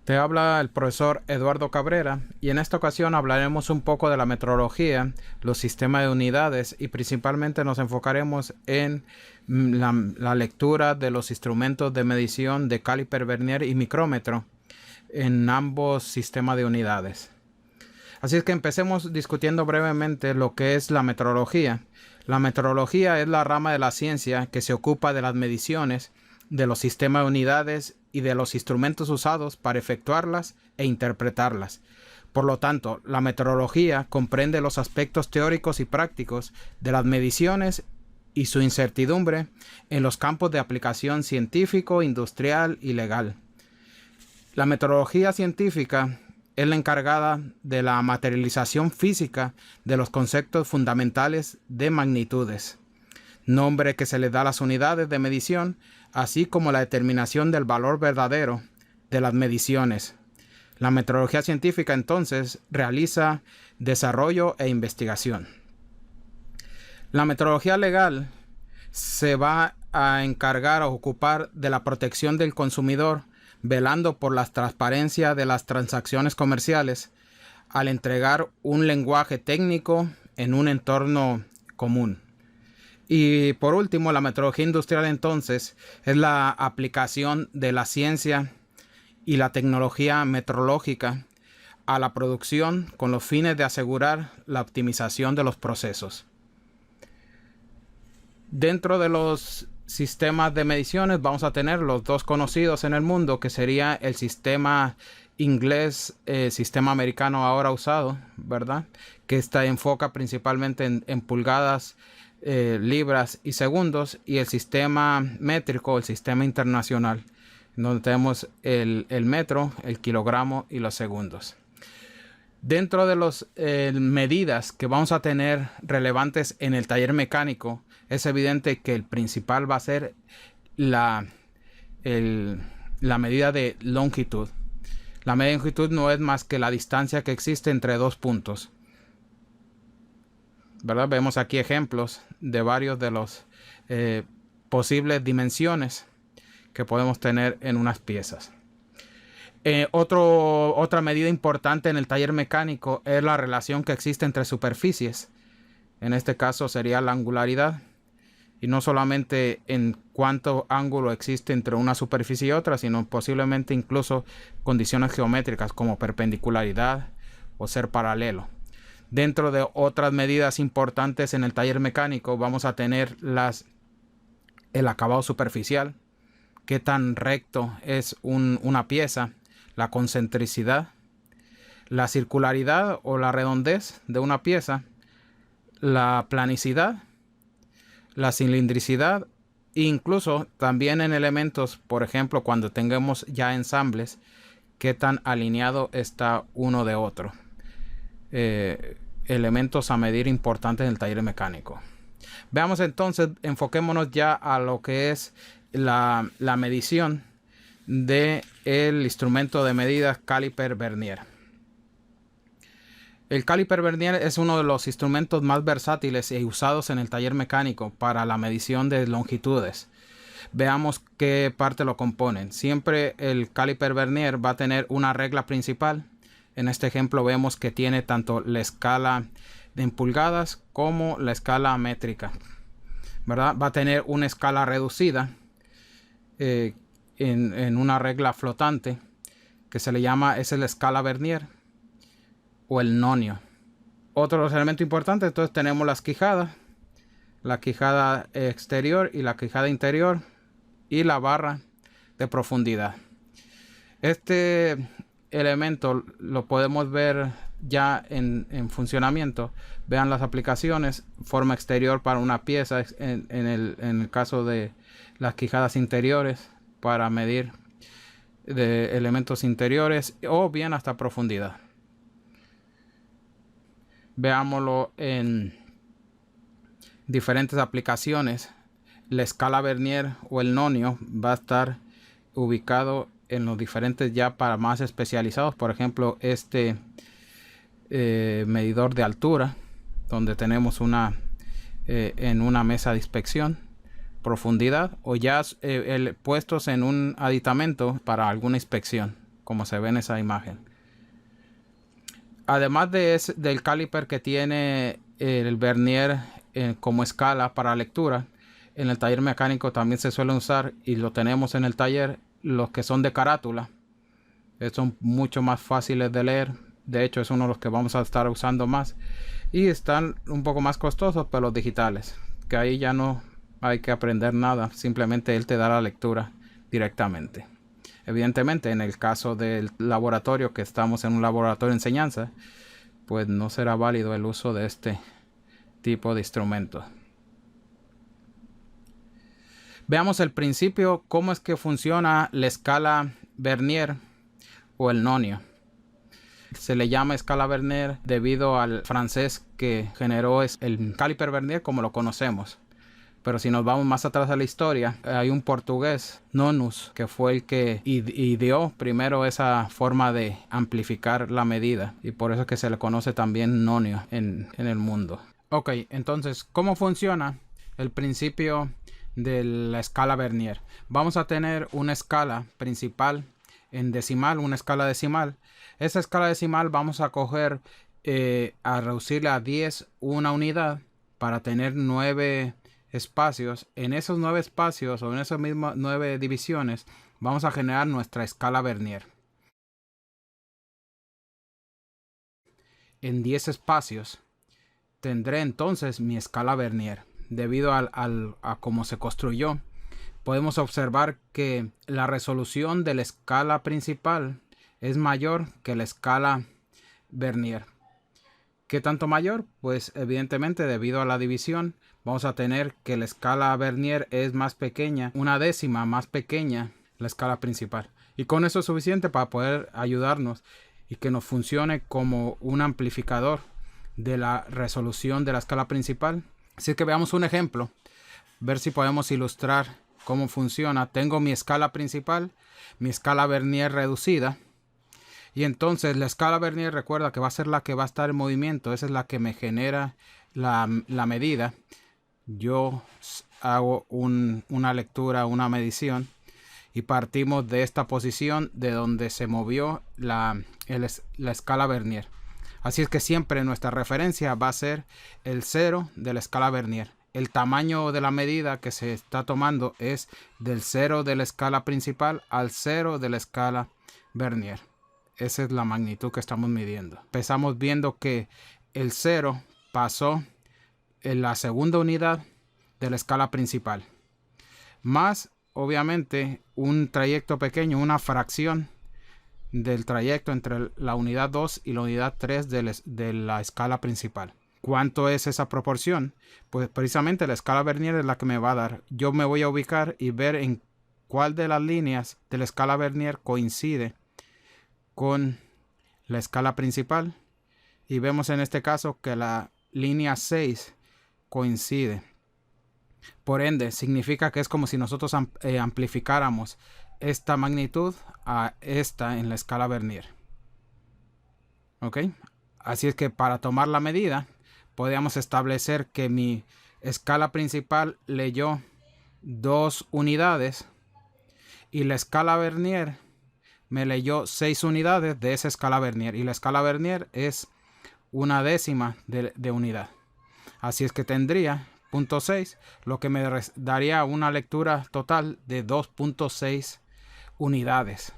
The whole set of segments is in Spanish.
Te habla el profesor Eduardo Cabrera y en esta ocasión hablaremos un poco de la metrología, los sistemas de unidades y principalmente nos enfocaremos en la lectura de los instrumentos de medición de caliper, vernier y micrómetro en ambos sistemas de unidades. Así es que empecemos discutiendo brevemente lo que es la metrología. La metrología es la rama de la ciencia que se ocupa de las mediciones de los sistemas de unidades y de los instrumentos usados para efectuarlas e interpretarlas. Por lo tanto, la metrología comprende los aspectos teóricos y prácticos de las mediciones y su incertidumbre en los campos de aplicación científico, industrial y legal. La metrología científica es la encargada de la materialización física de los conceptos fundamentales de magnitudes, nombre que se le da a las unidades de medición, así como la determinación del valor verdadero de las mediciones. La metrología científica entonces realiza desarrollo e investigación. La metrología legal se va a encargar o ocupar de la protección del consumidor, velando por la transparencia de las transacciones comerciales al entregar un lenguaje técnico en un entorno común. Y por último, la metrología industrial entonces es la aplicación de la ciencia y la tecnología metrológica a la producción con los fines de asegurar la optimización de los procesos. Dentro de los sistemas de mediciones vamos a tener los dos conocidos en el mundo, que sería el sistema inglés, sistema americano ahora usado, ¿verdad? Que enfoca principalmente en pulgadas, libras y segundos, y el sistema métrico, el sistema internacional, donde tenemos el metro, el kilogramo y los segundos. Dentro de las medidas que vamos a tener relevantes en el taller mecánico, es evidente que el principal va a ser la medida de longitud. La medida de longitud no es más que la distancia que existe entre dos puntos, ¿verdad? Vemos aquí ejemplos de varios de los posibles dimensiones que podemos tener en unas piezas. Otra medida importante en el taller mecánico es la relación que existe entre superficies. En este caso sería la angularidad. Y no solamente en cuánto ángulo existe entre una superficie y otra, sino posiblemente incluso condiciones geométricas como perpendicularidad o ser paralelo. Dentro de otras medidas importantes en el taller mecánico vamos a tener el acabado superficial, qué tan recto es una pieza, la concentricidad, la circularidad o la redondez de una pieza, la planicidad, la cilindricidad, e incluso también en elementos, por ejemplo, cuando tengamos ya ensambles, qué tan alineado está uno de otro. Elementos a medir importantes en el taller mecánico. Veamos entonces, enfoquémonos ya a lo que es la medición del instrumento de medidas caliper vernier. El caliper vernier es uno de los instrumentos más versátiles e usados en el taller mecánico para la medición de longitudes. Veamos qué parte lo componen. Siempre el caliper vernier va a tener una regla principal. En este ejemplo vemos que tiene tanto la escala en pulgadas como la escala métrica, ¿verdad? Va a tener una escala reducida en una regla flotante que se le llama, es la escala vernier o el nonio. Otros elementos importantes, entonces tenemos las quijadas, la quijada exterior y la quijada interior y la barra de profundidad. Este elemento lo podemos ver ya en funcionamiento. Vean las aplicaciones, forma exterior para una pieza, en el caso de las quijadas interiores para medir de elementos interiores o bien hasta profundidad. Veámoslo en diferentes aplicaciones. La escala vernier o el nonio va a estar ubicado en los diferentes ya para más especializados. Por ejemplo, este medidor de altura, donde tenemos en una mesa de inspección, profundidad, o ya puestos en un aditamento para alguna inspección. como se ve en esa imagen. Además del caliper que tiene el vernier como escala para lectura, en el taller mecánico también se suele usar, y lo tenemos en el taller, los que son de carátula. Son mucho más fáciles de leer. De hecho, es uno de los que vamos a estar usando más. Y están un poco más costosos, pero los digitales, que ahí ya no hay que aprender nada. Simplemente él te da la lectura directamente. Evidentemente, en el caso del laboratorio, que estamos en un laboratorio de enseñanza, pues no será válido el uso de este tipo de instrumentos. Veamos el principio, cómo es que funciona la escala vernier o el nonio. Se le llama escala vernier debido al francés que generó el caliper vernier como lo conocemos. Pero si nos vamos más atrás a la historia, hay un portugués, Nonus, que fue el que ideó primero esa forma de amplificar la medida. Y por eso es que se le conoce también nonio en el mundo. Ok, entonces, ¿cómo funciona el principio de la escala vernier? Vamos a tener una escala principal en decimal, una escala decimal. Esa escala decimal vamos a coger, a reducirla a 10 una unidad para tener 9 espacios. En esos 9 espacios o en esas mismas 9 divisiones vamos a generar nuestra escala vernier. En 10 espacios tendré entonces mi escala vernier. Debido a cómo se construyó, podemos observar que la resolución de la escala principal es mayor que la escala vernier. ¿Qué tanto mayor? Pues evidentemente debido a la división vamos a tener que la escala vernier es más pequeña, una décima más pequeña la escala principal. Y con eso es suficiente para poder ayudarnos y que nos funcione como un amplificador de la resolución de la escala principal. Así que veamos un ejemplo, ver si podemos ilustrar cómo funciona. Tengo mi escala principal, mi escala vernier reducida. Y entonces la escala vernier, recuerda que va a ser la que va a estar en movimiento. Esa es la que me genera la medida. Yo hago una lectura, una medición, y partimos de esta posición de donde se movió la escala vernier. Así es que siempre nuestra referencia va a ser el 0 de la escala vernier. El tamaño de la medida que se está tomando es del 0 de la escala principal al 0 de la escala vernier. Esa es la magnitud que estamos midiendo. Empezamos viendo que el 0 pasó en la segunda unidad de la escala principal. Más, obviamente, un trayecto pequeño, una fracción del trayecto entre la unidad 2 y la unidad 3 de la escala principal. ¿Cuánto es esa proporción? Pues precisamente la escala vernier es la que me va a dar. Yo me voy a ubicar y ver en cuál de las líneas de la escala vernier coincide con la escala principal. Y vemos en este caso que la línea 6 coincide. Por ende, significa que es como si nosotros amplificáramos esta magnitud a esta en la escala vernier. ¿Ok? Así es que para tomar la medida, podríamos establecer que mi escala principal leyó 2 unidades y la escala vernier me leyó 6 unidades de esa escala vernier. Y la escala vernier es una décima de unidad. Así es que tendría 0.6, lo que me daría una lectura total de 2.6 unidades.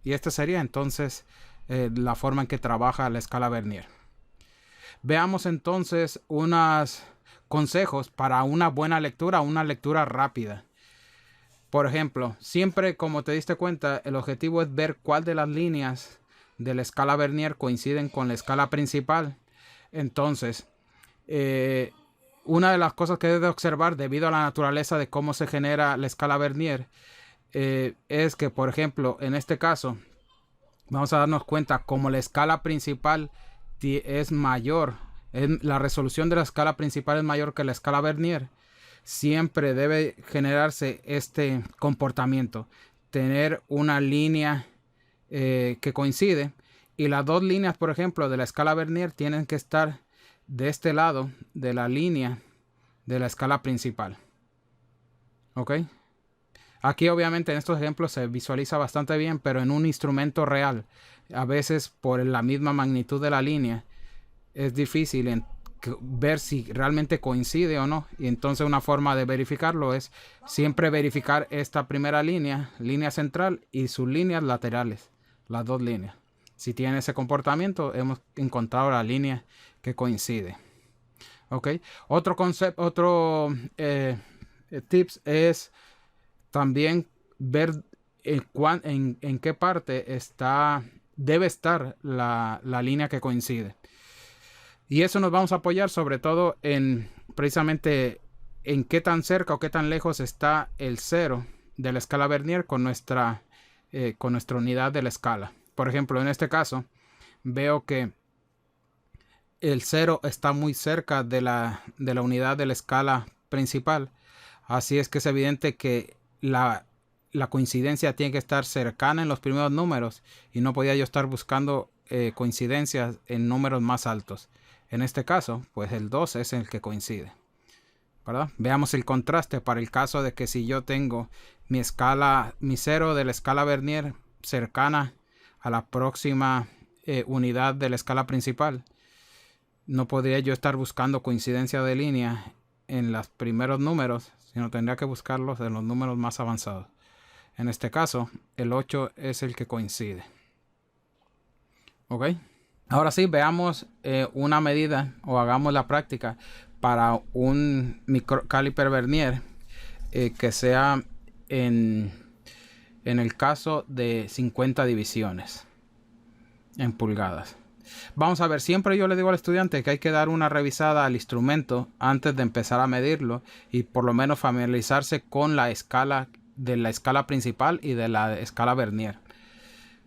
Y esta sería entonces la forma en que trabaja la escala vernier. Veamos entonces unos consejos para una buena lectura, una lectura rápida. Por ejemplo, siempre, como te diste cuenta, el objetivo es ver cuál de las líneas de la escala vernier coinciden con la escala principal. Entonces, una de las cosas que debes observar debido a la naturaleza de cómo se genera la escala vernier es que, por ejemplo, en este caso, vamos a darnos cuenta como la escala principal es mayor, la resolución de la escala principal es mayor que la escala vernier. Siempre debe generarse este comportamiento, tener una línea que coincide, y las dos líneas, por ejemplo, de la escala vernier tienen que estar de este lado de la línea de la escala principal. ¿Ok? Aquí obviamente en estos ejemplos se visualiza bastante bien, pero en un instrumento real, a veces por la misma magnitud de la línea, es difícil ver si realmente coincide o no. Y entonces una forma de verificarlo es siempre verificar esta primera línea, línea central, y sus líneas laterales, las dos líneas. Si tiene ese comportamiento, hemos encontrado la línea que coincide. Ok. Otro concepto, tips es también ver en qué parte debe estar la línea que coincide. Y eso nos vamos a apoyar sobre todo en precisamente en qué tan cerca o qué tan lejos está el 0 de la escala Vernier con nuestra unidad de la escala. Por ejemplo, en este caso, veo que el 0 está muy cerca de la unidad de la escala principal. Así es que es evidente que la coincidencia tiene que estar cercana en los primeros números y no podía yo estar buscando coincidencias en números más altos. En este caso, pues el 2 es el que coincide, ¿verdad? Veamos el contraste para el caso de que si yo tengo mi 0 de la escala Vernier cercana a la próxima unidad de la escala principal, no podría yo estar buscando coincidencia de línea en los primeros números, sino tendría que buscarlos en los números más avanzados. En este caso, el 8 es el que coincide. ¿Ok? Ahora sí, veamos una medida o hagamos la práctica para un caliper Vernier que sea en el caso de 50 divisiones en pulgadas. Vamos a ver, siempre yo le digo al estudiante que hay que dar una revisada al instrumento antes de empezar a medirlo y por lo menos familiarizarse con la escala de la escala principal y de la escala Vernier.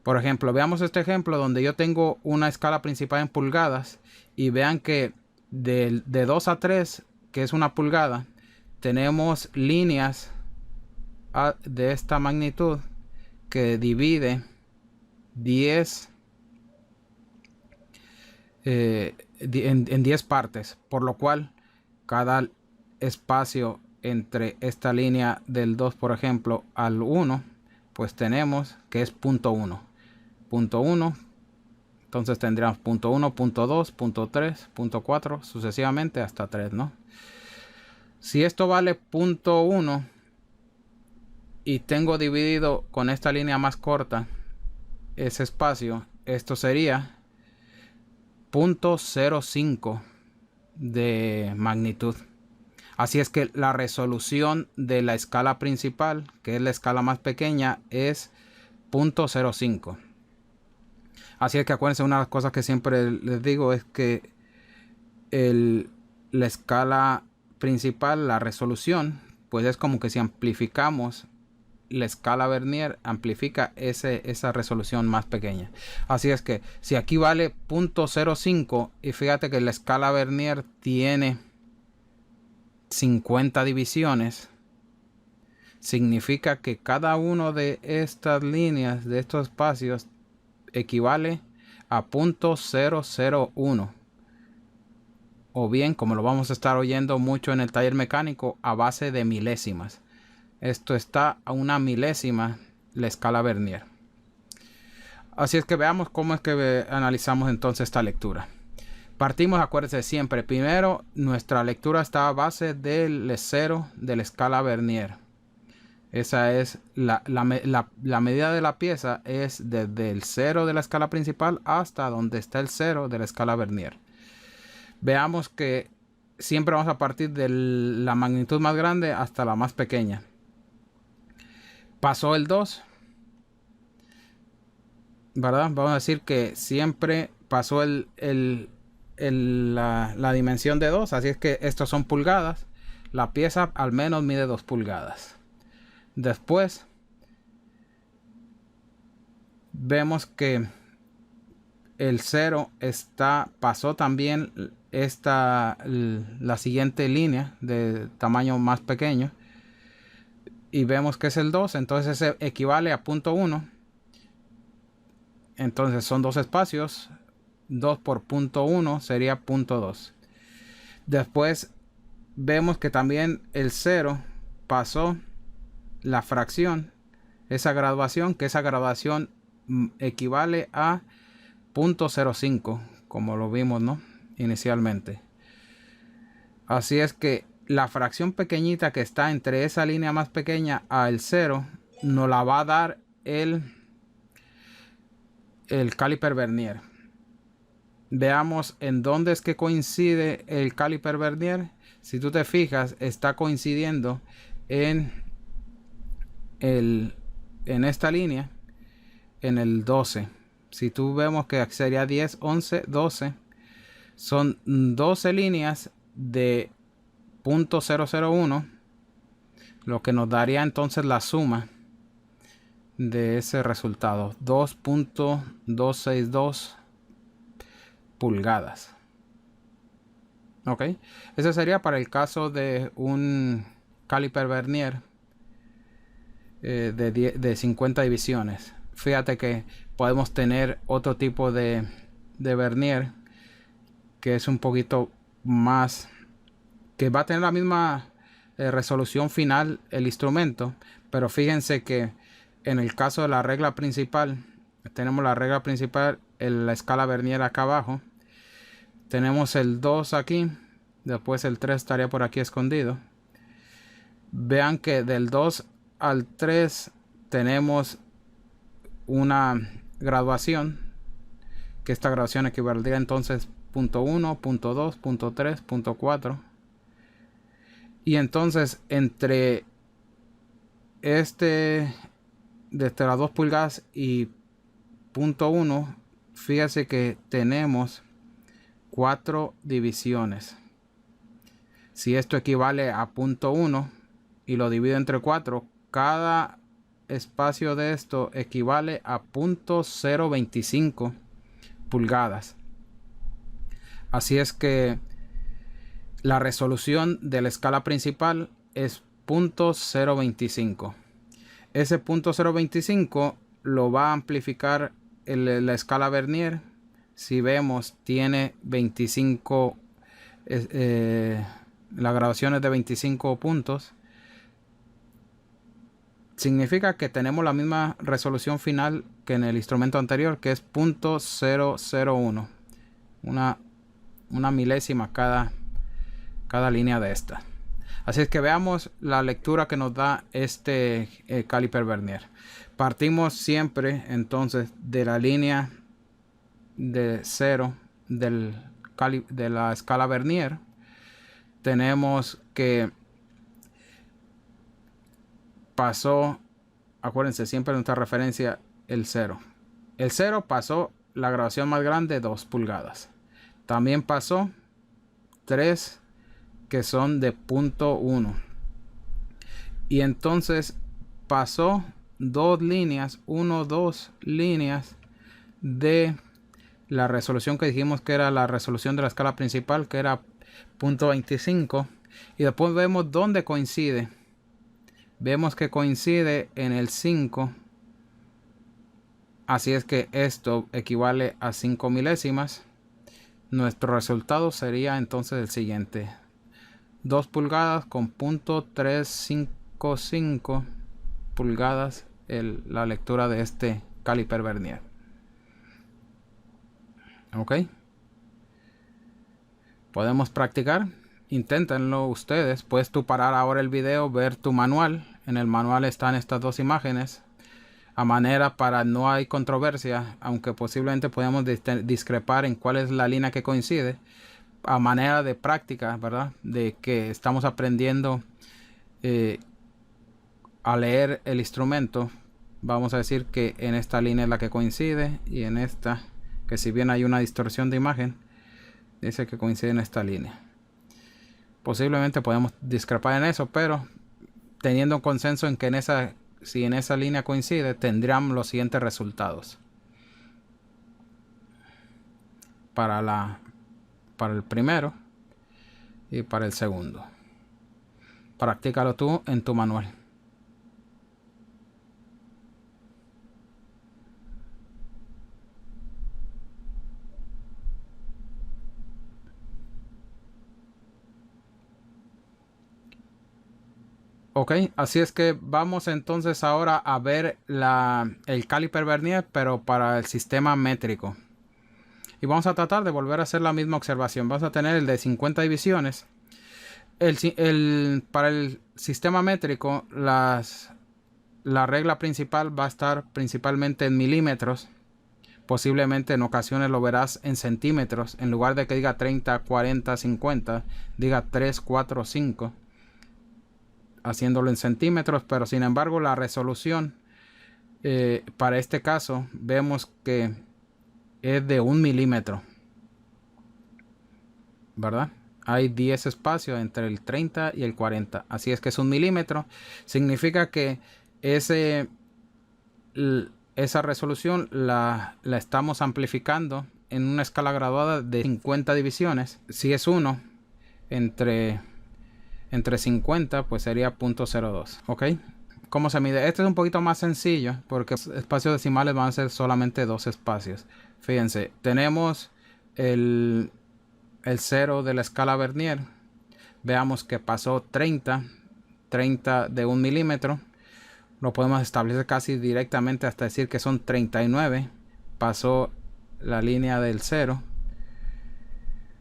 Por ejemplo, veamos este ejemplo donde yo tengo una escala principal en pulgadas y vean que de 2 a 3, que es una pulgada, tenemos líneas de esta magnitud que divide 10 en 10 partes, por lo cual cada espacio entre esta línea del 2, por ejemplo, al 1, pues tenemos que es punto 1. Punto 1, entonces tendríamos punto 1, punto 2, punto 3, punto 4, sucesivamente hasta 3, ¿no? Si esto vale punto 1 y tengo dividido con esta línea más corta ese espacio, esto sería 0.05 de magnitud. Así es que la resolución de la escala principal, que es la escala más pequeña, es 0.05. Así es que acuérdense, una de las cosas que siempre les digo es que la escala principal, la resolución, pues es como que si amplificamos la escala Vernier, amplifica esa resolución más pequeña. Así es que si aquí vale 0.05 y fíjate que la escala Vernier tiene 50 divisiones, significa que cada uno de estas líneas, de estos espacios, equivale a 0.001, o bien, como lo vamos a estar oyendo mucho en el taller mecánico, a base de milésimas. Esto está a una milésima la escala Vernier. Así es que veamos cómo es que analizamos entonces esta lectura. Partimos, acuérdense siempre, primero nuestra lectura está a base del 0 de la escala Vernier. Esa es la medida de la pieza, es desde el 0 de la escala principal hasta donde está el 0 de la escala Vernier. Veamos que siempre vamos a partir de la magnitud más grande hasta la más pequeña. Pasó el 2, ¿verdad? Vamos a decir que siempre pasó la dimensión de 2, así es que estos son pulgadas. La pieza al menos mide 2 pulgadas. Después vemos que el 0 pasó también la siguiente línea de tamaño más pequeño y vemos que es el 2, entonces ese equivale a 0.1. entonces son dos espacios, 2 por 0.1 sería 0.2. después vemos que también el 0 pasó la fracción, esa graduación, que esa graduación equivale a 0.05, como lo vimos, ¿no? Inicialmente. Así es que la fracción pequeñita que está entre esa línea más pequeña al 0 nos la va a dar el caliper vernier. Veamos en dónde es que coincide el caliper vernier. Si tú te fijas, está coincidiendo en esta línea, en el 12. Si tú vemos que sería 10, 11, 12, son 12 líneas de 0.001, lo que nos daría entonces la suma de ese resultado, 2.262 pulgadas. Ok, ese sería para el caso de un caliper vernier de 50 divisiones. Fíjate que podemos tener otro tipo de vernier que es un poquito más, que va a tener la misma resolución final el instrumento, pero fíjense que en el caso de la regla principal, tenemos la regla principal en la escala vernier acá abajo, tenemos el 2 aquí, después el 3 estaría por aquí escondido. Vean que del 2 al 3 tenemos una graduación, que esta graduación equivaldría entonces 0.1, 0.2, 0.3, 0.4. Y entonces entre desde las 2 pulgadas y 0.1, fíjese que tenemos 4 divisiones. Si esto equivale a 0.1 y lo divido entre 4, cada espacio de esto equivale a 0.025 pulgadas. Así es que la resolución de la escala principal es 0.025. Ese 0.025 lo va a amplificar la escala vernier. Si vemos, tiene 25, la graduación es de 25 puntos. Significa que tenemos la misma resolución final que en el instrumento anterior, que es 0.001. Una milésima cada línea de esta. Así es que veamos la lectura que nos da este caliper vernier. Partimos siempre entonces de la línea de 0 de la escala vernier. Tenemos que pasó, acuérdense siempre nuestra referencia, el 0. El 0 pasó la graduación más grande, 2 pulgadas. También pasó 3 que son de 0.1. Y entonces pasó 2 líneas, 2 líneas de la resolución que dijimos que era la resolución de la escala principal, que era 0.25. Y después vemos dónde coincide. Vemos que coincide en el 5. Así es que esto equivale a 5 milésimas. Nuestro resultado sería entonces el siguiente: 2 pulgadas con 0.355 pulgadas la lectura de este caliper vernier. Ok, podemos practicar. Inténtenlo ustedes. Puedes tú parar ahora el video, ver tu manual. En el manual están estas dos imágenes, a manera para no hay controversia, aunque posiblemente podamos discrepar en cuál es la línea que coincide, a manera de práctica, ¿verdad? De que estamos aprendiendo a leer el instrumento. Vamos a decir que en esta línea es la que coincide, y en esta, que si bien hay una distorsión de imagen, dice que coincide en esta línea. Posiblemente podemos discrepar en eso, pero teniendo un consenso en que si en esa línea coincide, tendrán los siguientes resultados para el primero y para el segundo. Practícalo tú en tu manual. Ok, así es que vamos entonces ahora a ver el caliper vernier, pero para el sistema métrico. Y vamos a tratar de volver a hacer la misma observación. Vamos a tener el de 50 divisiones. Para el sistema métrico, la regla principal va a estar principalmente en milímetros. Posiblemente en ocasiones lo verás en centímetros. En lugar de que diga 30, 40, 50, diga 3, 4, 5. Haciéndolo en centímetros, pero sin embargo la resolución para este caso vemos que es de 1 milímetro, ¿verdad? Hay 10 espacios entre el 30 y el 40, así es que es 1 milímetro. Significa que esa resolución la estamos amplificando en una escala graduada de 50 divisiones. Si es 1 entre 50, pues sería 0.02. ¿Ok? ¿Cómo se mide? Este es un poquito más sencillo porque los espacios decimales van a ser solamente 2 espacios. Fíjense, tenemos el 0 de la escala vernier. Veamos que pasó 30 de 1 milímetro. Lo podemos establecer casi directamente hasta decir que son 39. Pasó la línea del 0.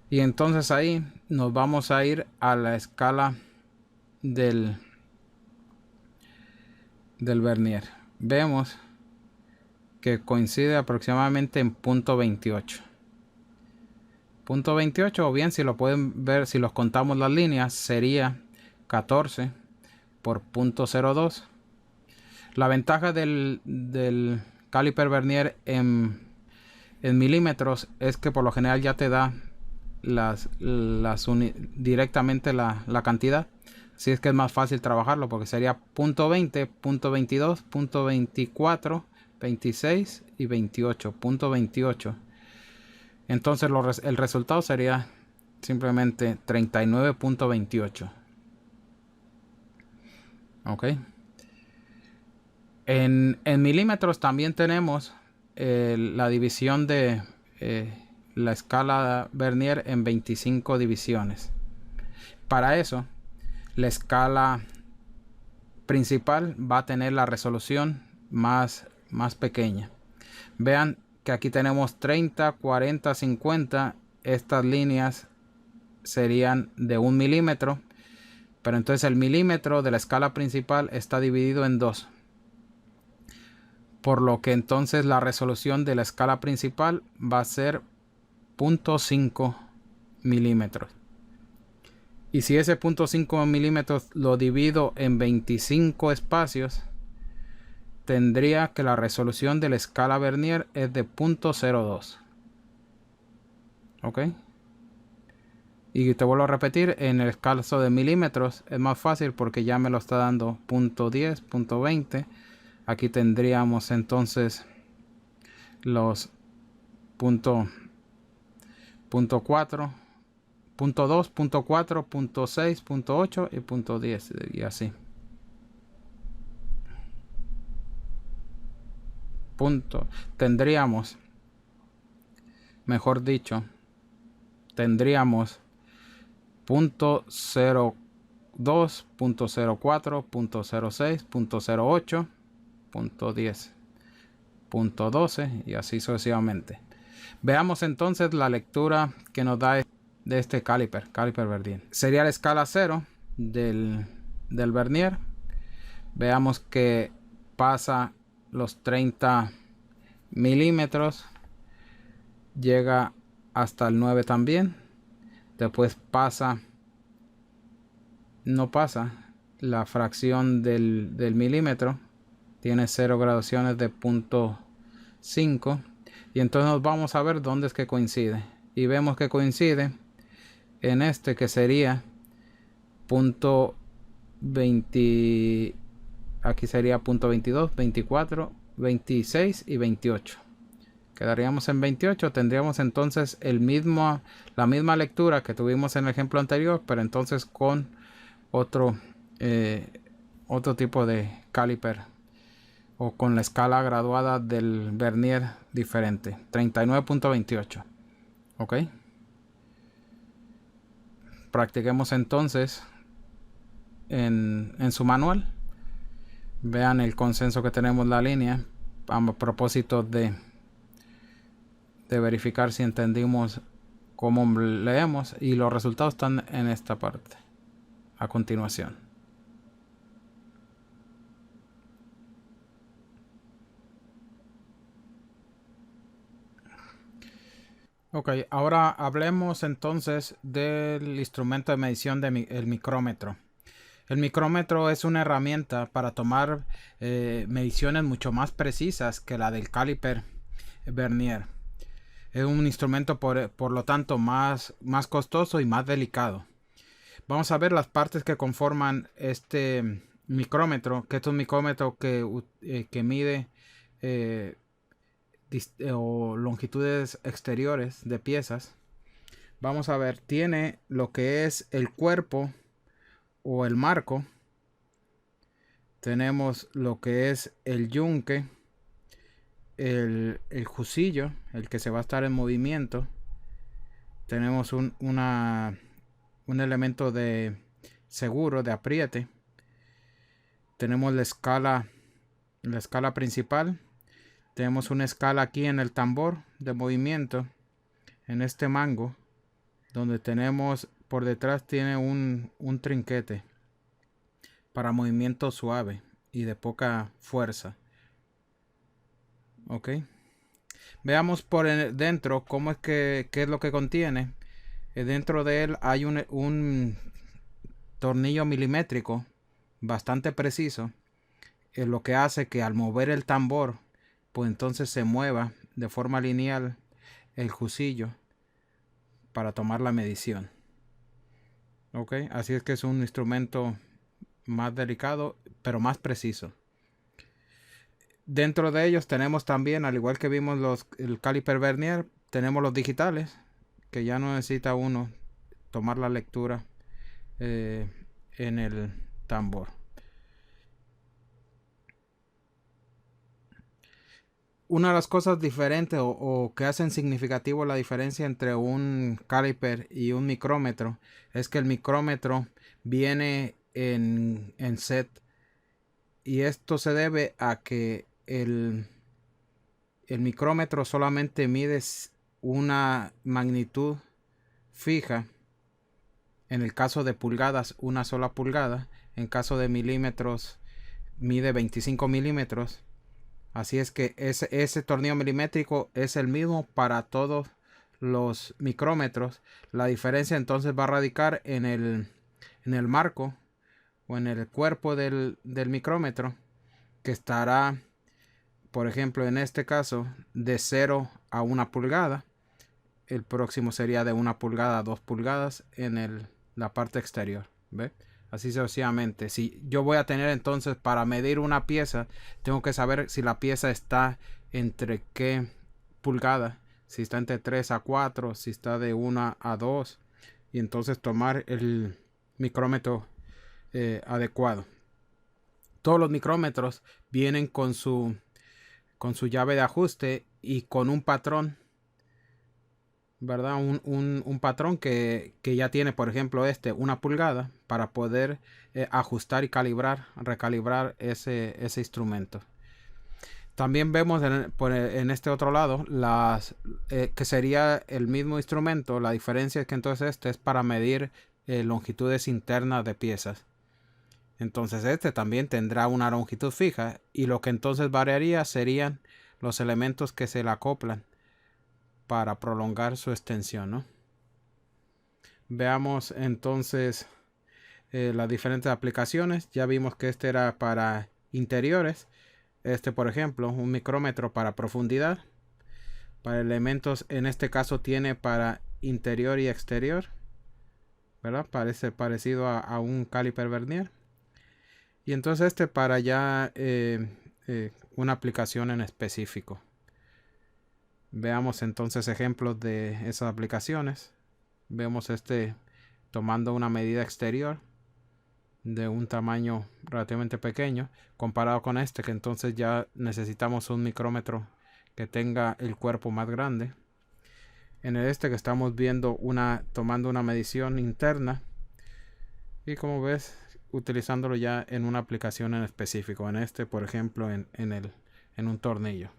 Y entonces ahí nos vamos a ir a la escala del vernier. Vemos que coincide aproximadamente en punto 28. Punto 28, o bien si lo pueden ver, si los contamos las líneas, sería 14 por punto 02. La ventaja del caliper vernier en milímetros es que por lo general ya te da directamente la cantidad. Así es que es más fácil trabajarlo porque sería punto 20, punto 22, punto 24, 26 y 28. Punto 28. Entonces el resultado sería simplemente 39.28. Ok. En milímetros también tenemos la división de la escala vernier en 25 divisiones. Para eso, la escala principal va a tener la resolución más pequeña. Vean que aquí tenemos 30, 40, 50. Estas líneas serían de 1 milímetro. Pero entonces el milímetro de la escala principal está dividido en 2. Por lo que entonces la resolución de la escala principal va a ser 0.5 milímetros. Y si ese 0.5 milímetros lo divido en 25 espacios, tendría que la resolución de la escala vernier es de 0.02. ¿Ok? Y te vuelvo a repetir, en el caso de milímetros es más fácil porque ya me lo está dando 0.10, 0.20. Aquí tendríamos entonces los .4, .2, .4, .6, .8 y .10 y así. Tendríamos, mejor dicho, tendríamos .02, .04, .06, .08, .10, .12 y así sucesivamente. Veamos entonces la lectura que nos da de este caliper vernier. Sería la escala 0 del vernier. Veamos que pasa los 30 milímetros, llega hasta el 9 también. Después no pasa la fracción del milímetro, tiene 0 graduaciones de 0.5. y entonces nos vamos a ver dónde es que coincide, y vemos que coincide en este que sería .20, aquí sería .22, 24, 26 y 28. Quedaríamos en 28. Tendríamos entonces la misma lectura que tuvimos en el ejemplo anterior, pero entonces con otro tipo de caliper, o con la escala graduada del vernier diferente. 39.28. Ok. Practiquemos entonces en su manual. Vean el consenso que tenemos la línea a propósito de verificar si entendimos cómo leemos, y los resultados están en esta parte a continuación. Ok, ahora hablemos entonces del instrumento de medición el micrómetro. El micrómetro es una herramienta para tomar mediciones mucho más precisas que la del caliper Vernier. Es un instrumento por lo tanto más costoso y más delicado. Vamos a ver las partes que conforman este micrómetro, que es un micrómetro que mide o longitudes exteriores de piezas. Vamos a ver, tiene lo que es el cuerpo o el marco. Tenemos lo que es el yunque, el husillo, el que se va a estar en movimiento. Tenemos un elemento de seguro, de apriete. Tenemos la escala principal. Tenemos una escala aquí en el tambor de movimiento, en este mango, donde tenemos por detrás tiene un trinquete para movimiento suave y de poca fuerza. Ok. Veamos por dentro cómo es qué es lo que contiene. Dentro de él hay un tornillo milimétrico bastante preciso, lo que hace que al mover el tambor, pues entonces se mueva de forma lineal el husillo para tomar la medición. Ok, así es que es un instrumento más delicado pero más preciso. Dentro de ellos tenemos también, al igual que vimos el caliper Vernier, tenemos los digitales, que ya no necesita uno tomar la lectura en el tambor. Una de las cosas diferentes o que hacen significativo la diferencia entre un caliper y un micrómetro es que el micrómetro viene en set, y esto se debe a que el micrómetro solamente mide una magnitud fija. En el caso de pulgadas, una sola pulgada. En caso de milímetros, mide 25 milímetros. Así es que ese tornillo milimétrico es el mismo para todos los micrómetros. La diferencia entonces va a radicar en el marco o en el cuerpo del micrómetro, que estará, por ejemplo, en este caso, de 0 a 1 pulgada. El próximo sería de 1 pulgada a 2 pulgadas en la parte exterior. ¿Ve? Así sucesivamente. Si yo voy a tener entonces, para medir una pieza, tengo que saber si la pieza está entre qué pulgada. Si está entre 3 a 4, si está de 1 a 2. Y entonces tomar el micrómetro adecuado. Todos los micrómetros vienen con su llave de ajuste y con un patrón, ¿verdad? Un patrón que ya tiene, por ejemplo, 1 pulgada, para poder ajustar y recalibrar ese instrumento. También vemos en este otro lado que sería el mismo instrumento. La diferencia es que entonces este es para medir longitudes internas de piezas. Entonces este también tendrá una longitud fija, y lo que entonces variaría serían los elementos que se le acoplan para prolongar su extensión, ¿no? Veamos entonces las diferentes aplicaciones. Ya vimos que este era para interiores. Por ejemplo, un micrómetro para profundidad. Para elementos, en este caso tiene para interior y exterior, ¿verdad? Parece parecido a un caliper Vernier. Y entonces para ya una aplicación en específico. Veamos entonces ejemplos de esas aplicaciones. Vemos tomando una medida exterior de un tamaño relativamente pequeño, comparado con que entonces ya necesitamos un micrómetro que tenga el cuerpo más grande. En que estamos viendo tomando una medición interna, y como ves, utilizándolo ya en una aplicación en específico. En este, por ejemplo, en un tornillo.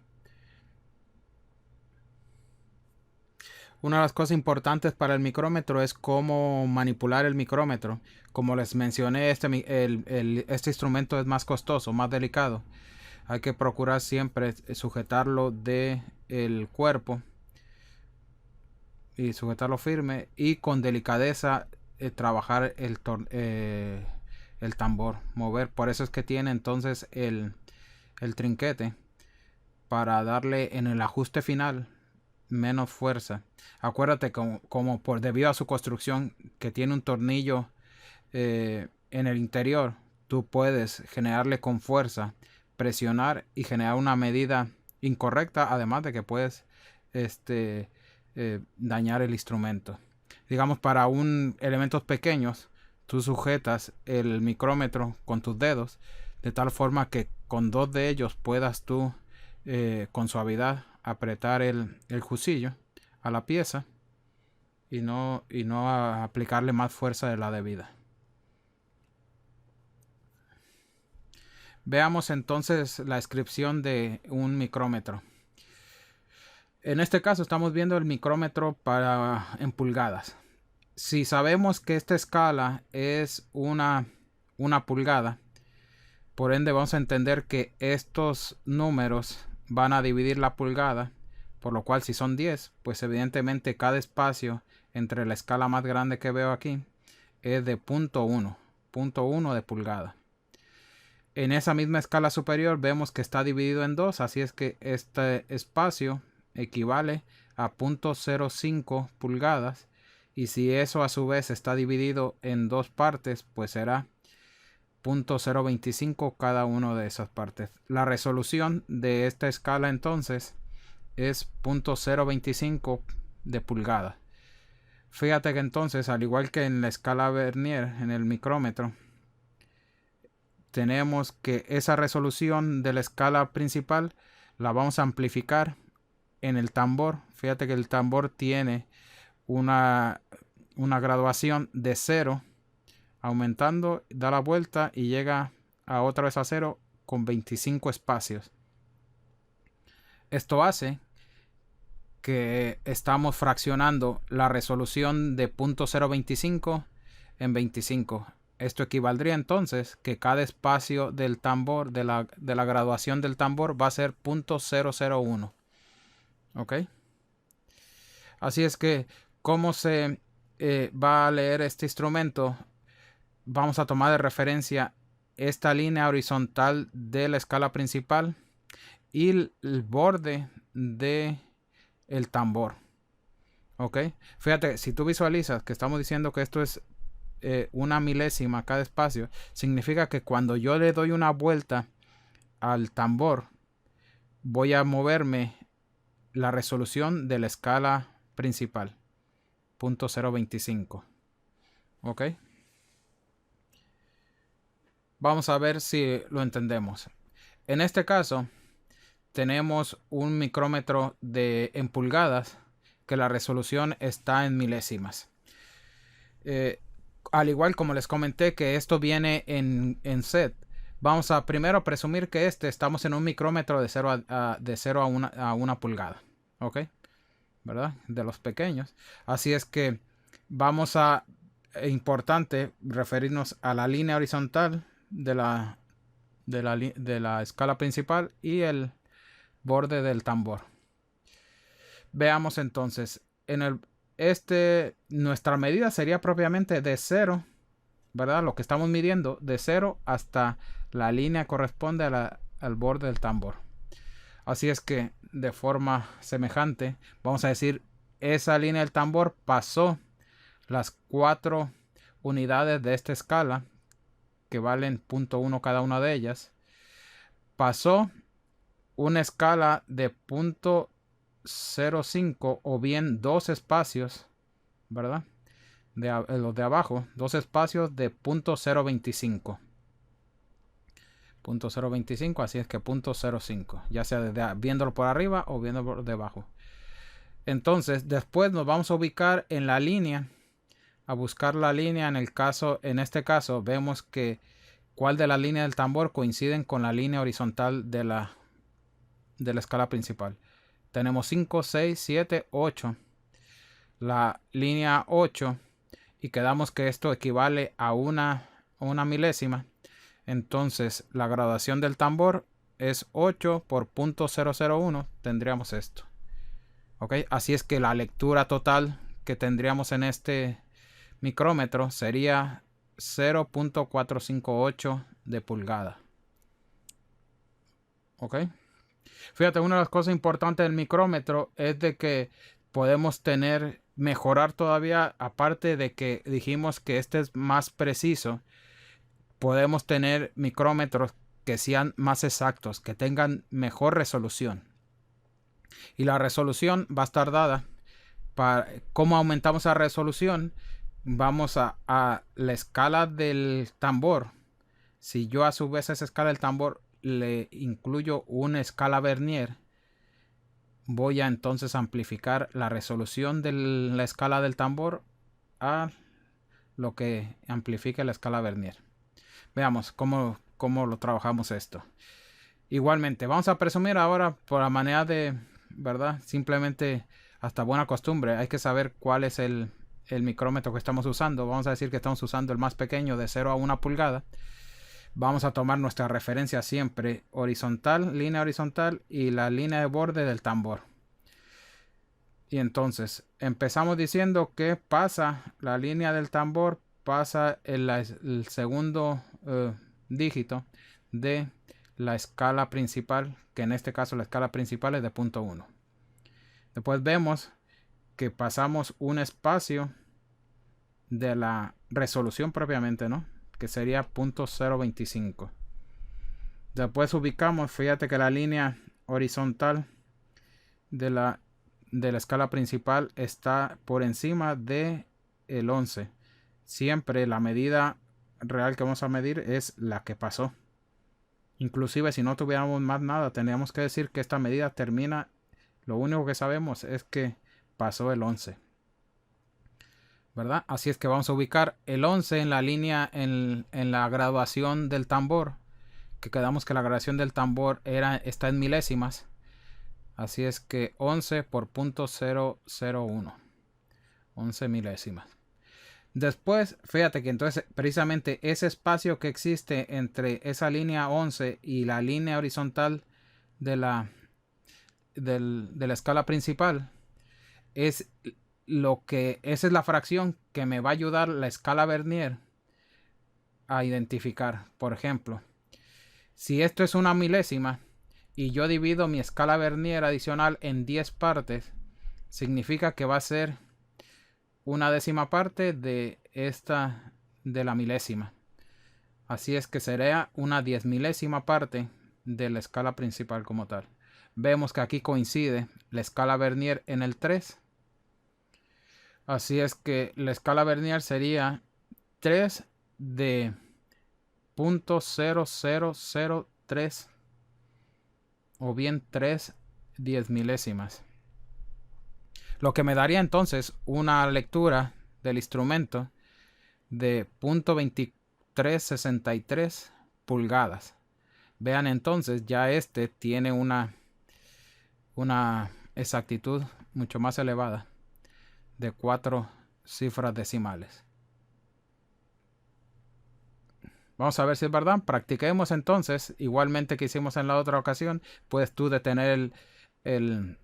Una de las cosas importantes para el micrómetro es cómo manipular el micrómetro. Como les mencioné, este instrumento es más costoso, más delicado. Hay que procurar siempre sujetarlo del cuerpo y sujetarlo firme y con delicadeza trabajar el tambor, mover. Por eso es que tiene entonces el trinquete para darle en el ajuste final menos fuerza. Acuérdate como debido a su construcción que tiene un tornillo en el interior, tú puedes generarle con fuerza, presionar y generar una medida incorrecta, además de que puedes dañar el instrumento. Digamos, para elementos pequeños, tú sujetas el micrómetro con tus dedos de tal forma que con dos de ellos puedas tú con suavidad apretar el cuchillo a la pieza y no aplicarle más fuerza de la debida. Veamos entonces la descripción de un micrómetro. En este caso estamos viendo el micrómetro en pulgadas. Si sabemos que esta escala es una pulgada, por ende vamos a entender que estos números van a dividir la pulgada, por lo cual si son 10, pues evidentemente cada espacio entre la escala más grande que veo aquí es de 0.1 de pulgada. En esa misma escala superior vemos que está dividido en 2, así es que este espacio equivale a 0.05 pulgadas, y si eso a su vez está dividido en dos partes, pues será 0.025 cada una de esas partes. La resolución de esta escala entonces es 0.025 de pulgada. Fíjate que entonces, al igual que en la escala Vernier, en el micrómetro, tenemos que esa resolución de la escala principal la vamos a amplificar en el tambor. Fíjate que el tambor tiene una graduación de 0, aumentando, da la vuelta y llega a otra vez a 0 con 25 espacios. Esto hace que estamos fraccionando la resolución de 0.025 en 25. Esto equivaldría entonces que cada espacio del tambor, de la graduación del tambor, va a ser 0.001. ¿Ok? Así es que, ¿cómo se va a leer este instrumento? Vamos a tomar de referencia esta línea horizontal de la escala principal y el borde de el tambor. ¿Ok? Fíjate, si tú visualizas que estamos diciendo que esto es una milésima cada espacio, significa que cuando yo le doy una vuelta al tambor, voy a moverme la resolución de la escala principal, 0.025. ¿Ok? Vamos a ver si lo entendemos. En este caso, tenemos un micrómetro en pulgadas que la resolución está en milésimas. Al igual como les comenté que esto viene en set, vamos a primero presumir que estamos en un micrómetro de 0 a 1 pulgada. ¿Ok? ¿Verdad? De los pequeños. Así es que vamos a, importante, referirnos a la línea horizontal de la escala principal y el borde del tambor. Veamos entonces, nuestra medida sería propiamente de 0, ¿verdad? Lo que estamos midiendo de 0 hasta la línea corresponde al borde del tambor. Así es que de forma semejante vamos a decir esa línea del tambor pasó las 4 unidades de esta escala, que valen 0.1 cada una de ellas. Pasó una escala de 0.05 o bien 2 espacios, ¿verdad? Los de abajo, 2 espacios de 0.025. 0.025, así es que 0.05, ya sea viéndolo por arriba o viéndolo por debajo. Entonces, después nos vamos a ubicar en la línea a buscar la línea. En este caso vemos que cuál de las líneas del tambor coinciden con la línea horizontal de la escala principal. Tenemos 5, 6, 7, 8. La línea 8, y quedamos que esto equivale a una milésima. Entonces la graduación del tambor es 8 por 0.001. Tendríamos esto. ¿Ok? Así es que la lectura total que tendríamos en este micrómetro sería 0.458 de pulgada. ¿Ok? Fíjate, una de las cosas importantes del micrómetro es de que podemos mejorar todavía, aparte de que dijimos que este es más preciso, podemos tener micrómetros que sean más exactos, que tengan mejor resolución. Y la resolución va a estar dada para cómo aumentamos la resolución. Vamos a la escala del tambor. Si yo a su vez a esa escala del tambor le incluyo una escala Vernier, voy a entonces amplificar la resolución de la escala del tambor a lo que amplifica la escala Vernier. Veamos cómo lo trabajamos esto. Igualmente, vamos a presumir ahora por la manera de, ¿verdad? Simplemente hasta buena costumbre, hay que saber cuál es el micrómetro que estamos usando. Vamos a decir que estamos usando el más pequeño, de 0 a 1 pulgada. Vamos a tomar nuestra referencia siempre horizontal, línea horizontal, y la línea de borde del tambor. Y entonces empezamos diciendo que pasa la línea del tambor, pasa el segundo dígito de la escala principal, que en este caso la escala principal es de 0.1. Después vemos que pasamos un espacio de la resolución propiamente, ¿no? Que sería 0.025. Después ubicamos, fíjate que la línea horizontal de la escala principal está por encima de el 11. Siempre la medida real que vamos a medir es la que pasó. Inclusive si no tuviéramos más nada, tendríamos que decir que esta medida termina. Lo único que sabemos es que pasó el 11. ¿Verdad? Así es que vamos a ubicar el 11 en la línea, en la graduación del tambor, que quedamos que la graduación del tambor está en milésimas. Así es que 11 por 0.001, 11 milésimas. Después, fíjate que entonces precisamente ese espacio que existe entre esa línea 11 y la línea horizontal de la escala principal esa es la fracción que me va a ayudar la escala Vernier a identificar. Por ejemplo, si esto es una milésima y yo divido mi escala Vernier adicional en 10 partes, significa que va a ser una décima parte de la milésima. Así es que sería una 10 milésima parte de la escala principal como tal. Vemos que aquí coincide la escala Vernier en el 3. Así es que la escala Vernier sería 3 de 0.0003 o bien 3 10 milésimas. Lo que me daría entonces una lectura del instrumento de 0.2363 pulgadas. Vean entonces, ya este tiene una exactitud mucho más elevada, de 4 cifras decimales. Vamos a ver si es verdad. Practiquemos entonces, igualmente que hicimos en la otra ocasión. Puedes tú detener el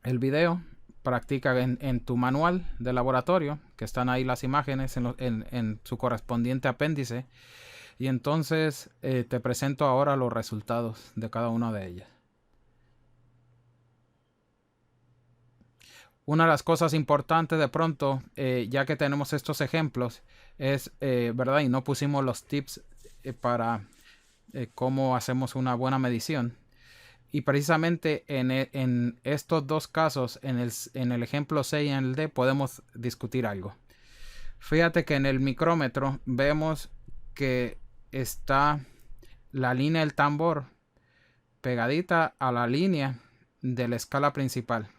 video. Practica en tu manual de laboratorio, que están ahí las imágenes en su correspondiente apéndice. Y entonces te presento ahora los resultados de cada una de ellas. Una de las cosas importantes de pronto, ya que tenemos estos ejemplos, es, ¿verdad? Y no pusimos los tips para cómo hacemos una buena medición. Y precisamente en estos dos casos, en el ejemplo C y en el D, podemos discutir algo. Fíjate que en el micrómetro vemos que está la línea del tambor pegadita a la línea de la escala principal.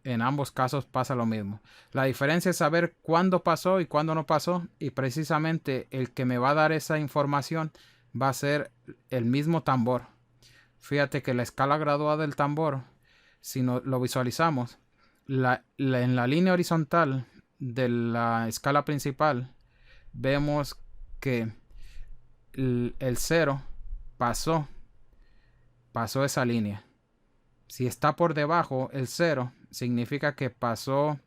En ambos casos pasa lo mismo. La diferencia es saber cuándo pasó y cuándo no pasó. Y precisamente el que me va a dar esa información va a ser el mismo tambor. Fíjate que la escala graduada del tambor, si no, lo visualizamos, en la línea horizontal de la escala principal, vemos que el 0 pasó esa línea. Si está por debajo el 0, significa que pasó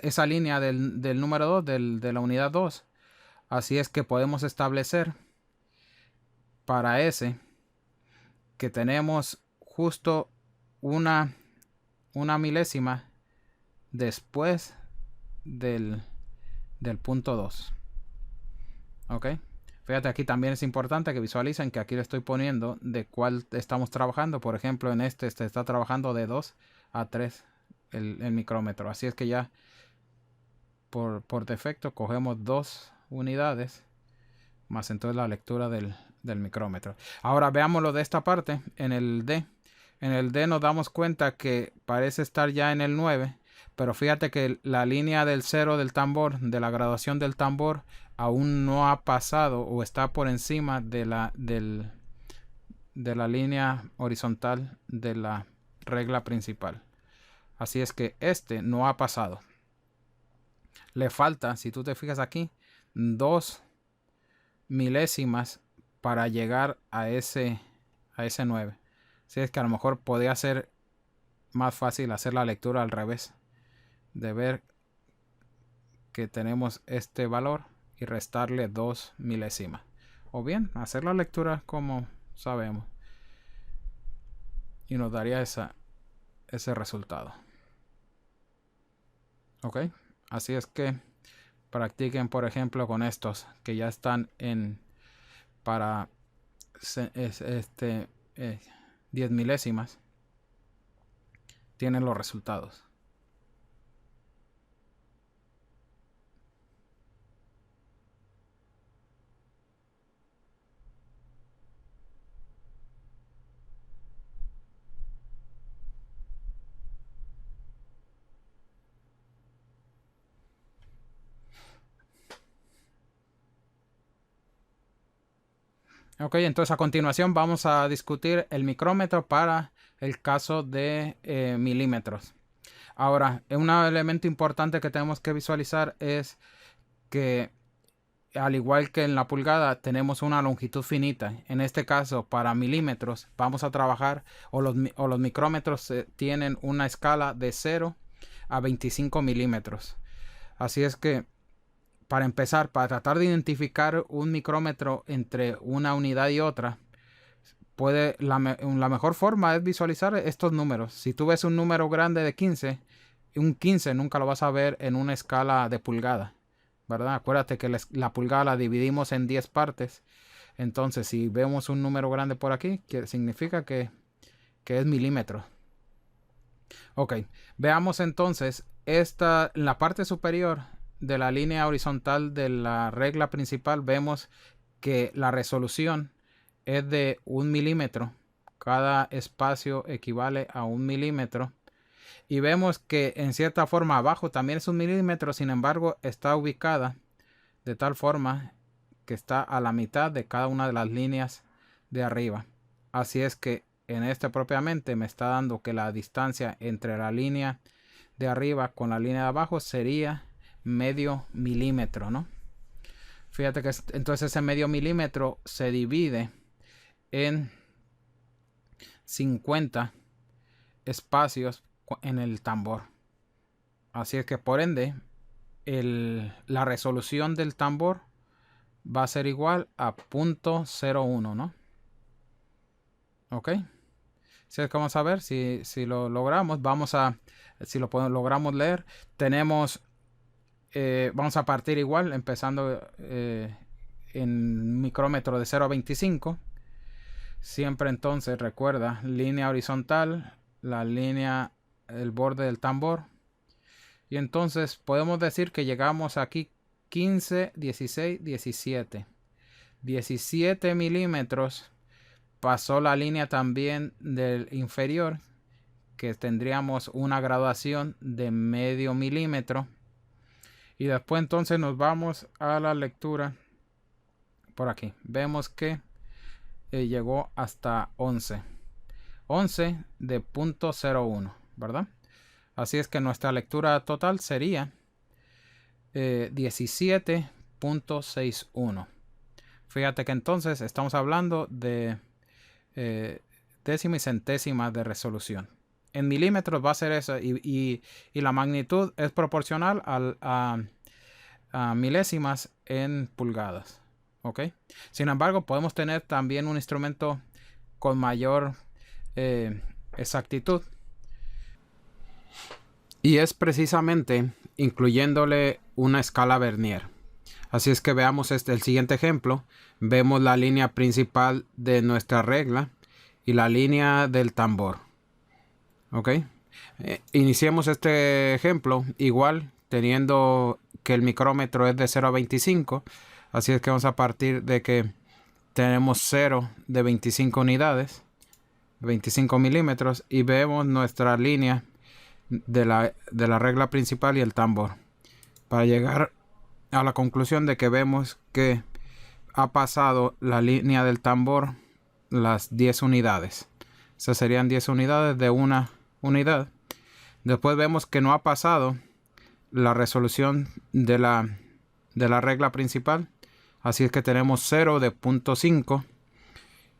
esa línea del número 2, de la unidad 2. Así es que podemos establecer para ese que tenemos justo una milésima después del punto 2. Ok. Fíjate, aquí también es importante que visualicen que aquí le estoy poniendo de cuál estamos trabajando. Por ejemplo, en este está trabajando de 2 a 3 el micrómetro. Así es que ya por defecto cogemos 2 unidades más entonces la lectura del micrómetro. Ahora veámoslo de esta parte. En el D. En el D nos damos cuenta que parece estar ya en el 9. Pero fíjate que la línea del 0 del tambor, de la graduación del tambor, aún no ha pasado o está por encima de la línea horizontal de la regla principal. Así es que este no ha pasado. Le falta, si tú te fijas aquí, 2 milésimas para llegar a ese 9. Así es que a lo mejor podría ser más fácil hacer la lectura al revés, de ver que tenemos este valor y restarle 2 milésimas, o bien hacer la lectura como sabemos y nos daría ese resultado. Ok, así es que practiquen, por ejemplo, con estos que ya están para 10 milésimas, tienen los resultados. Ok, entonces a continuación vamos a discutir el micrómetro para el caso de milímetros. Ahora, un elemento importante que tenemos que visualizar es que al igual que en la pulgada tenemos una longitud finita. En este caso, para milímetros vamos a trabajar, o los micrómetros tienen una escala de 0 a 25 milímetros. Así es que para empezar, para tratar de identificar un micrómetro entre una unidad y otra, la mejor forma es visualizar estos números. Si tú ves un número grande de 15, un 15 nunca lo vas a ver en una escala de pulgada, ¿verdad? Acuérdate que la pulgada la dividimos en 10 partes. Entonces, si vemos un número grande por aquí, significa que es milímetro. Ok, veamos entonces en la parte superior de la línea horizontal de la regla principal, vemos que la resolución es de 1 milímetro. Cada espacio equivale a 1 milímetro. Y vemos que en cierta forma abajo también es 1 milímetro, sin embargo está ubicada de tal forma que está a la mitad de cada una de las líneas de arriba. Así es que en este propiamente me está dando que la distancia entre la línea de arriba con la línea de abajo sería medio milímetro, ¿no? Fíjate que entonces ese medio milímetro se divide en 50 espacios en el tambor. Así es que por ende la resolución del tambor va a ser igual a 0.01, ¿no? Ok. Así es que vamos a ver si lo logramos. Si lo logramos leer, tenemos vamos a partir igual, empezando en micrómetro de 0 a 25. Siempre entonces recuerda, línea horizontal, el borde del tambor. Y entonces podemos decir que llegamos aquí 15, 16, 17. 17 milímetros pasó la línea también del inferior, que tendríamos una graduación de medio milímetro. Y después entonces nos vamos a la lectura por aquí. Vemos que llegó hasta 11 de 0.01, ¿verdad? Así es que nuestra lectura total sería 17.61. Fíjate que entonces estamos hablando de décima y centésima de resolución. En milímetros va a ser eso, y la magnitud es proporcional a milésimas en pulgadas. ¿Ok? Sin embargo, podemos tener también un instrumento con mayor exactitud, y es precisamente incluyéndole una escala Vernier. Así es que veamos el siguiente ejemplo. Vemos la línea principal de nuestra regla y la línea del tambor. ¿Ok? Iniciemos este ejemplo igual, teniendo que el micrómetro es de 0 a 25. Así es que vamos a partir de que tenemos 0 de 25 unidades, 25 milímetros, y vemos nuestra línea de la regla principal y el tambor, para llegar a la conclusión de que vemos que ha pasado la línea del tambor las 10 unidades. Esas serían 10 unidades de una unidad. Después vemos que no ha pasado la resolución de la regla principal. Así es que tenemos 0 de 0.5.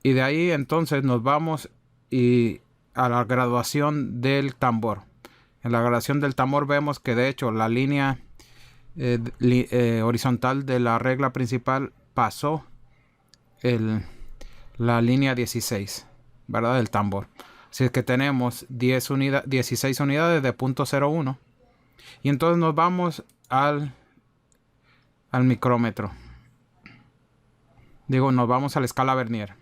Y de ahí entonces nos vamos a la graduación del tambor. En la graduación del tambor vemos que de hecho la línea horizontal de la regla principal pasó la línea 16, ¿verdad? Del tambor. Así es que tenemos 16 unidades de 0.01. Y entonces nos vamos al micrómetro. Nos vamos a la escala Vernier,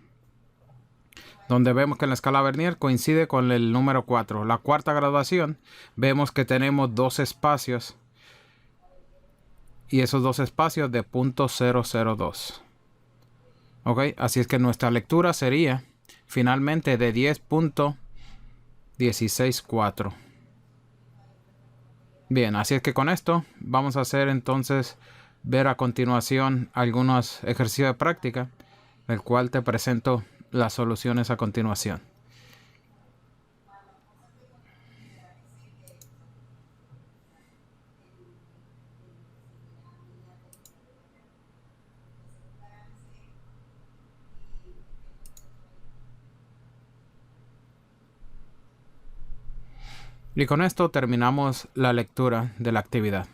donde vemos que en la escala Vernier coincide con el número 4. La cuarta graduación, vemos que tenemos dos espacios, y esos dos espacios de 0.002. Ok, así es que nuestra lectura sería finalmente de 10.164. Bien, así es que con esto vamos a hacer entonces ver a continuación algunos ejercicios de práctica, el cual te presento las soluciones a continuación. Y con esto terminamos la lectura de la actividad.